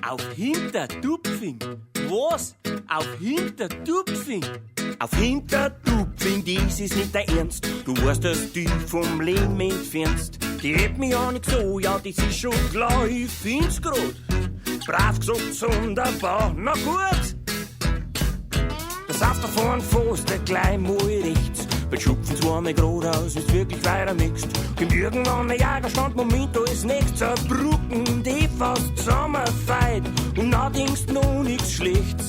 Auf Hintertupfing? Was? Auf Hintertupfing? Auf Hintertupfing, dies ist nicht der Ernst. Du weißt, dass du vom Leben entfernst. Die hebt mich auch nicht so, ja, das ist schon klar, ich find's grad. Brav gesagt, sonderbar, na gut. Das auf der vorn fast gleich mal rechts. Bei Schupfen zweimal geradeaus, ist wirklich weiter mixt. Kommt irgendwann ein Jagerstand, Moment, da ist nichts. Zerbrücken, die fast zusammenfeit. Und dann denkst du noch nichts Schlechtes.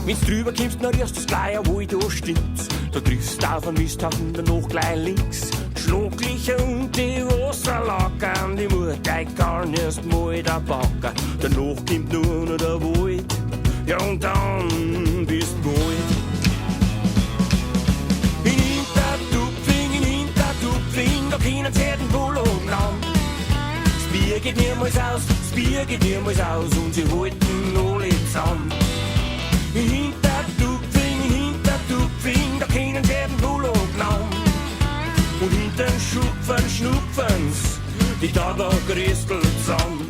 Wenn's drüber kommst, dann riechst du's gleich, wo ich da stimmt's. Da triffst du auf einen Misthaufen, danach gleich links. Die Schlaglöcher und die Wasserlackern, die Mutter kann erst mal der Backer. Danach kommt nur noch der Wald, ja und dann bist du bald. In Hintertupfing, da können sie den Bullock an. Das Bier geht niemals aus, das Bier geht niemals aus und sie halten alle zusammen. In Hintertupfing, da können sie den Bullock an. Und hinten schnupfen's die Tabakrestel zusammen.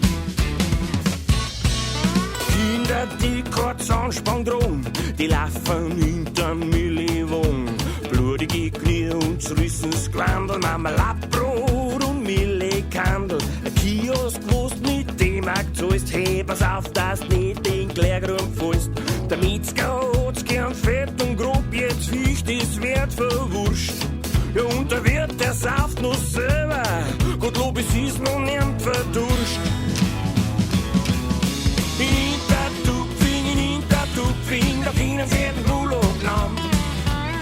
Kinder, die kein Zahnspann drum, die laufen hinterm Million. Blutige Knie und zerrissenes Gewandel, Marmeladebrot und Millikandel. Ein Kiosk, wo's mit D-Mark zahlst, hey, pass auf, dass du nicht den Klärgrund fällst. Der Metzger hat's gern fett und grob, jetzt Fisch, das wird verwurscht. Ja, und der Wirt, der sauft noch selber, Gottlob, es ist noch nicht verdurscht. In Hintertupfing, da können sie den Bullock nehmen.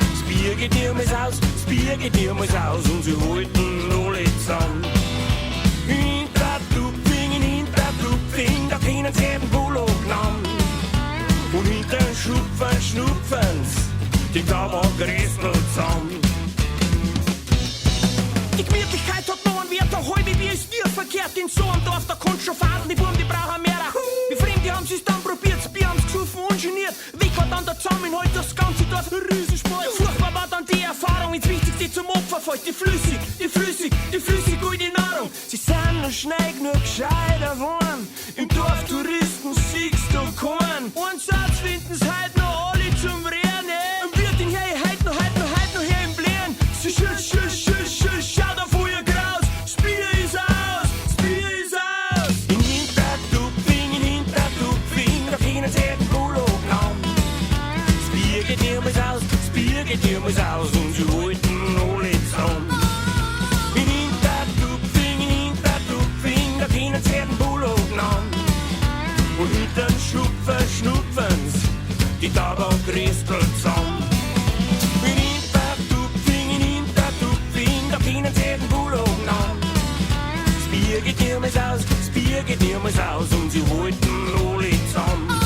Das Bier geht niemals aus, das Bier geht niemals aus und sie halten alle zusammen. In Hintertupfing, da können sie den Bullock nehmen. Und hinten schnupfen's die Tabakrestel zusammen. Die Gemütlichkeit hat noch einen Wert, der halbe wie es dir verkehrt. In so einem Dorf, da kannst schon fahren, die Buben, die brauchen mehr. Die Fremde haben sie's dann probiert, das Bier haben's gesoffen, ungeniert. Weg hat dann der Zusammenhalt, das ganze Dorf ein Riesensport. Furchtbar war dann die Erfahrung, ins Wichtigste zum Opfer fällt. Die flüssig gute Nahrung. Sie sind nur schnell genug gescheiter geworden. Im Dorf Touristen siehst du keinen. Einen Satz finden's heute noch alle zum Rehren, ey. Und wird den her, heute noch her im Blären. Sie schaut auf euer Graus. Das Bier ist aus. In Hintertupfing, da können sie den Bullock nehmen. Das Bier geht niemals aus und sie halten alle zusammen. In Hintertupfing, da können sie den Bullock nehmen. Und hinten schnupfen's die Tabakrestel zusammen. In Hintertupfing, da können sie den Bullock nehmen. Das Bier geht niemals aus und sie halten alle zusammen.